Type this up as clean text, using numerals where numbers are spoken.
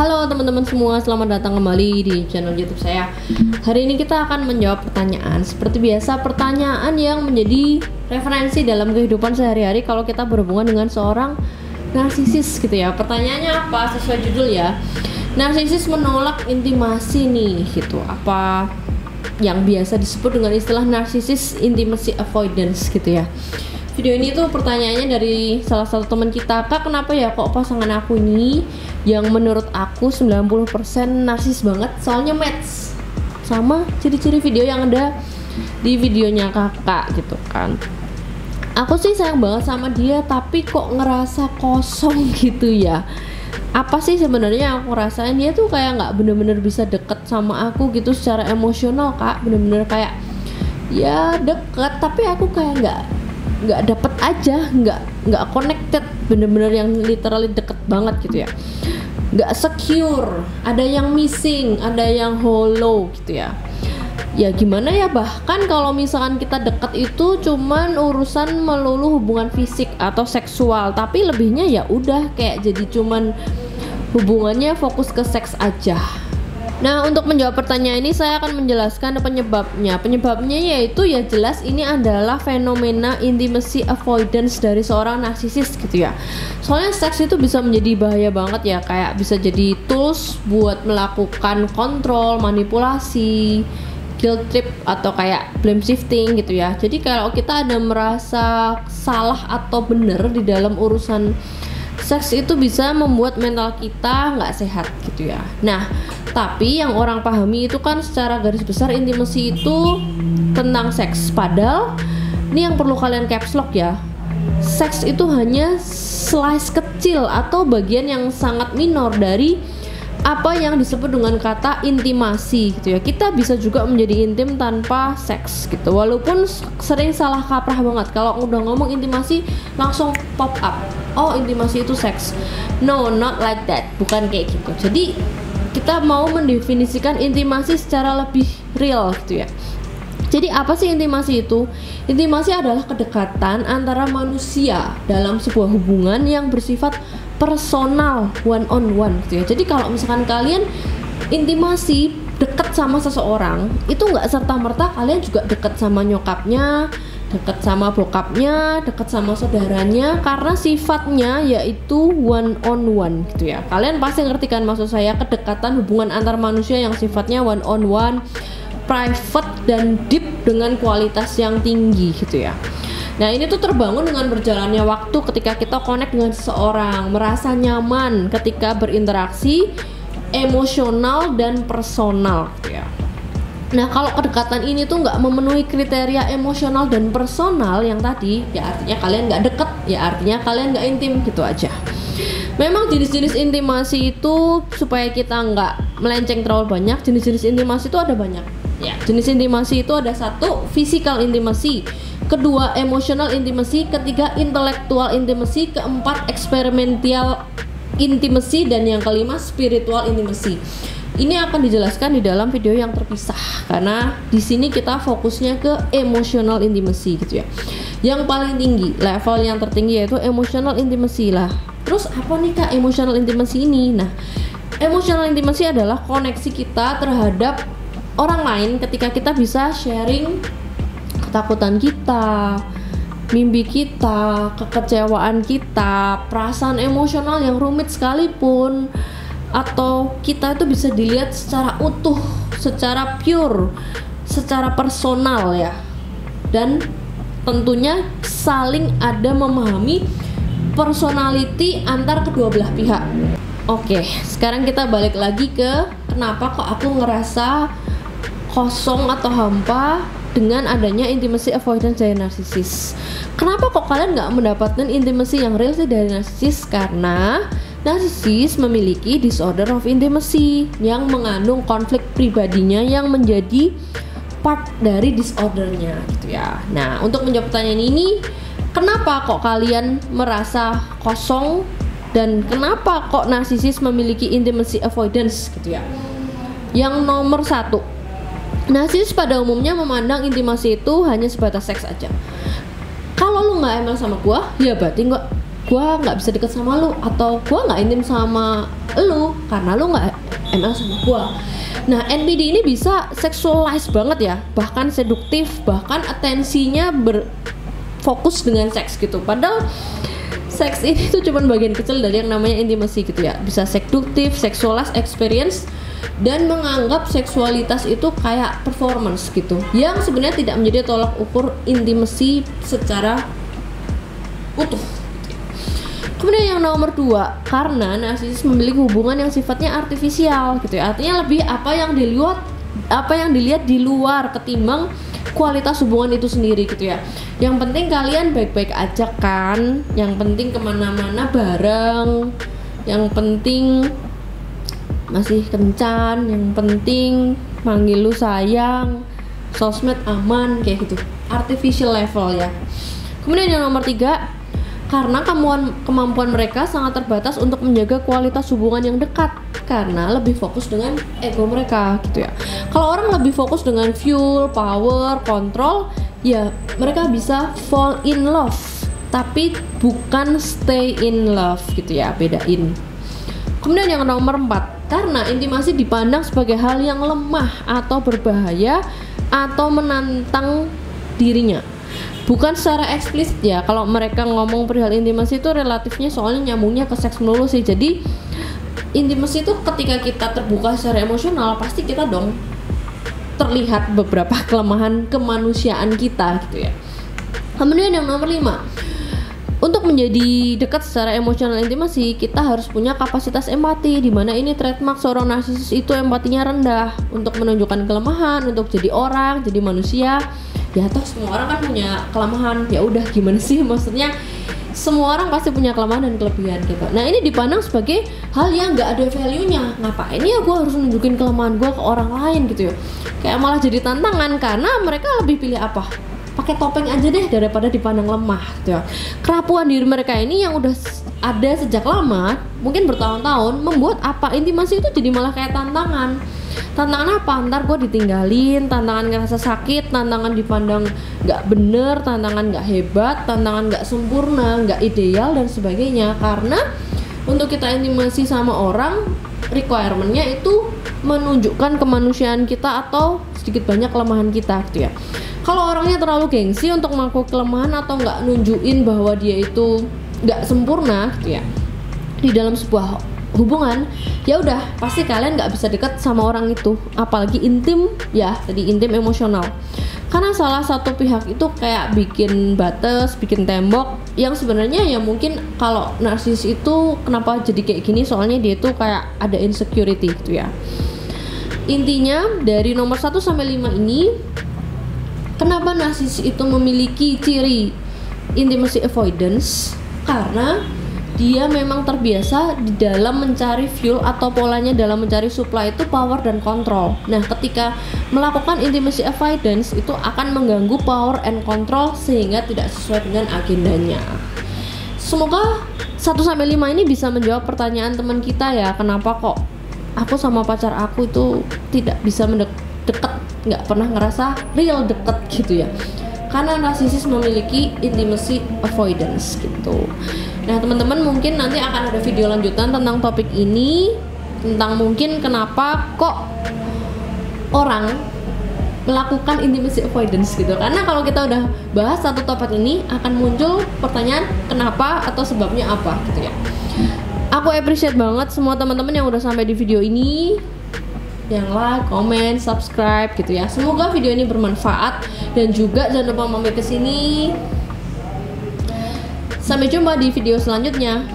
Halo teman-teman semua, selamat datang kembali di channel YouTube saya. Hari ini kita akan menjawab pertanyaan. Seperti biasa, pertanyaan yang menjadi referensi dalam kehidupan sehari-hari kalau kita berhubungan dengan seorang narsisis gitu ya. Pertanyaannya apa? Sesuai judul ya. Narsisis menolak intimasi nih gitu. Apa yang biasa disebut dengan istilah narcissist intimacy avoidance gitu ya. Video ini tuh pertanyaannya dari salah satu teman kita, Kak, kenapa ya kok pasangan aku ini yang menurut aku 90% narsis banget, soalnya match sama ciri-ciri video yang ada di videonya kakak gitu kan. Aku sih sayang banget sama dia, tapi kok ngerasa kosong gitu ya. Apa sih sebenarnya aku rasain, dia tuh kayak nggak bener-bener bisa deket sama aku gitu secara emosional, Kak. Bener-bener kayak ya deket, tapi aku kayak nggak dapet aja, nggak connected, bener-bener yang literally deket banget gitu ya, nggak secure, ada yang missing, ada yang hollow gitu ya. Ya gimana ya, bahkan kalau misalkan kita deket itu cuman urusan melulu hubungan fisik atau seksual, tapi lebihnya ya udah kayak jadi cuman hubungannya fokus ke seks aja. Nah, untuk menjawab pertanyaan ini saya akan menjelaskan penyebabnya. Penyebabnya yaitu ya jelas ini adalah fenomena intimacy avoidance dari seorang narsisis gitu ya. Soalnya seks itu bisa menjadi bahaya banget ya, kayak bisa jadi tools buat melakukan kontrol, manipulasi, guilt trip atau kayak blame shifting gitu ya. Jadi kalau kita ada merasa salah atau benar di dalam urusan seks itu bisa membuat mental kita nggak sehat gitu ya. Nah, tapi yang orang pahami itu kan secara garis besar intimasi itu tentang seks. Padahal ini yang perlu kalian caps lock ya. Seks itu hanya slice kecil atau bagian yang sangat minor dari apa yang disebut dengan kata intimasi gitu ya. Kita bisa juga menjadi intim tanpa seks gitu. Walaupun sering salah kaprah banget kalau udah ngomong intimasi langsung pop up, oh intimasi itu seks. No, not like that. Bukan kayak gitu. Jadi kita mau mendefinisikan intimasi secara lebih real gitu ya. Jadi apa sih intimasi itu? Intimasi adalah kedekatan antara manusia dalam sebuah hubungan yang bersifat personal, one on one gitu ya. Jadi kalau misalkan kalian intimasi deket sama seseorang, itu nggak serta-merta kalian juga deket sama nyokapnya, deket sama bokapnya, deket sama saudaranya, karena sifatnya yaitu one on one gitu ya. Kalian pasti ngerti kan maksud saya, kedekatan hubungan antar manusia yang sifatnya one on one, private dan deep dengan kualitas yang tinggi gitu ya. Nah, ini tuh terbangun dengan berjalannya waktu ketika kita connect dengan seseorang, merasa nyaman ketika berinteraksi, emosional dan personal gitu ya. Nah, kalau kedekatan ini tuh nggak memenuhi kriteria emosional dan personal yang tadi, ya artinya kalian nggak deket, ya artinya kalian nggak intim gitu aja. Memang jenis-jenis intimasi itu supaya kita nggak melenceng terlalu banyak, jenis-jenis intimasi itu ada banyak. Ya, jenis intimasi itu ada: satu, physical intimacy, kedua, emotional intimacy, ketiga, intellectual intimacy, keempat, experimental intimacy, dan yang kelima, spiritual intimacy. Ini akan dijelaskan di dalam video yang terpisah karena di sini kita fokusnya ke emotional intimacy gitu ya. Yang paling tinggi, level yang tertinggi yaitu emotional intimacy lah. Terus apa nih Kak emotional intimacy ini? Nah, emotional intimacy adalah koneksi kita terhadap orang lain ketika kita bisa sharing ketakutan kita, mimpi kita, kekecewaan kita, perasaan emosional yang rumit sekalipun, atau kita itu bisa dilihat secara utuh, secara pure, secara personal ya. Dan tentunya saling ada memahami personality antar kedua belah pihak. Oke, sekarang kita balik lagi ke kenapa kok aku ngerasa kosong atau hampa dengan adanya intimacy avoidance dari narsisis. Kenapa kok kalian nggak mendapatkan intimacy yang real sih dari narsisis? Karena narsisis memiliki disorder of intimacy yang mengandung konflik pribadinya yang menjadi part dari disordernya gitu ya. Nah, untuk menjawab pertanyaan ini, kenapa kok kalian merasa kosong dan kenapa kok narsisis memiliki intimacy avoidance gitu ya? Yang nomor satu, narsisis pada umumnya memandang intimasi itu hanya sebatas seks aja. Kalau lu nggak emang sama gua, ya berarti gua nggak bisa deket sama lu, atau gua nggak intim sama lu karena lu nggak ML sama gua. Nah, NPD ini bisa sexualize banget ya, bahkan seduktif, bahkan atensinya berfokus dengan seks gitu. Padahal seks ini tuh cuma bagian kecil dari yang namanya intimacy gitu ya. Bisa seduktif, sexualize experience, dan menganggap seksualitas itu kayak performance gitu, yang sebenarnya tidak menjadi tolak ukur intimacy secara utuh. Kemudian yang nomor 2, karena narsisis memiliki hubungan yang sifatnya artifisial gitu ya. Artinya lebih apa yang dilihat di luar ketimbang kualitas hubungan itu sendiri gitu ya. Yang penting kalian baik-baik aja kan, yang penting kemana-mana bareng, yang penting masih kencan, yang penting manggil lu sayang, sosmed aman, kayak gitu. Artificial level ya. Kemudian yang nomor 3, karena kemampuan mereka sangat terbatas untuk menjaga kualitas hubungan yang dekat, karena lebih fokus dengan ego mereka gitu ya. Kalau orang lebih fokus dengan fuel, power, control, ya mereka bisa fall in love, tapi bukan stay in love gitu ya, bedain. Kemudian yang nomor 4, karena intimasi dipandang sebagai hal yang lemah atau berbahaya atau menantang dirinya. Bukan secara eksplisit ya, kalau mereka ngomong perihal intimasi itu relatifnya soalnya nyambungnya ke seks melulu sih. Jadi intimasi itu ketika kita terbuka secara emosional, pasti kita dong terlihat beberapa kelemahan kemanusiaan kita gitu ya. Kemudian yang nomor 5, untuk menjadi dekat secara emosional intimasi, kita harus punya kapasitas empati, dimana ini trademark seorang narsisis itu empatinya rendah untuk menunjukkan kelemahan, untuk jadi orang, jadi manusia. Ya toh semua orang kan punya kelemahan, ya udah gimana sih, maksudnya semua orang pasti punya kelemahan dan kelebihan gitu. Nah ini dipandang sebagai hal yang nggak ada value-nya. Ngapain ya gue harus nunjukin kelemahan gue ke orang lain gitu ya, kayak malah jadi tantangan, karena mereka lebih pilih apa, pakai topeng aja deh daripada dipandang lemah gitu ya. Kerapuan diri mereka ini yang udah ada sejak lama, mungkin bertahun-tahun, membuat apa, intimasi itu jadi malah kayak tantangan. Tantangan apa? Ntar gue ditinggalin, tantangan ngerasa sakit, tantangan dipandang gak bener, tantangan gak hebat, tantangan gak sempurna, gak ideal, dan sebagainya. Karena untuk kita intimasi sama orang, requirement-nya itu menunjukkan kemanusiaan kita atau sedikit banyak kelemahan kita gitu ya. Kalau orangnya terlalu gengsi untuk mengaku kelemahan atau gak nunjukin bahwa dia itu gak sempurna gitu ya di dalam sebuah hubungan, ya udah pasti kalian nggak bisa dekat sama orang itu, apalagi intim ya, tadi intim emosional. Karena salah satu pihak itu kayak bikin batas, bikin tembok, yang sebenarnya ya mungkin kalau narsis itu kenapa jadi kayak gini, soalnya dia itu kayak ada insecurity gitu ya. Intinya dari nomor 1 sampai 5 ini, kenapa narsis itu memiliki ciri intimacy avoidance? Karena dia memang terbiasa di dalam mencari fuel atau polanya dalam mencari supply itu power dan control. Nah, ketika melakukan intimacy avoidance itu akan mengganggu power and control sehingga tidak sesuai dengan agendanya. Semoga 1-5 ini bisa menjawab pertanyaan teman kita ya, kenapa kok aku sama pacar aku itu tidak bisa deket, nggak pernah ngerasa real deket gitu ya. Karena narsisis memiliki intimacy avoidance gitu. Nah teman-teman, mungkin nanti akan ada video lanjutan tentang topik ini, tentang mungkin kenapa kok orang melakukan intimacy avoidance gitu. Karena kalau kita udah bahas satu topik ini akan muncul pertanyaan kenapa atau sebabnya apa gitu ya. Aku appreciate banget semua teman-teman yang udah sampai di video ini, yang like, comment, subscribe gitu ya. Semoga video ini bermanfaat, dan juga jangan lupa mampir ke sini. Sampai jumpa di video selanjutnya.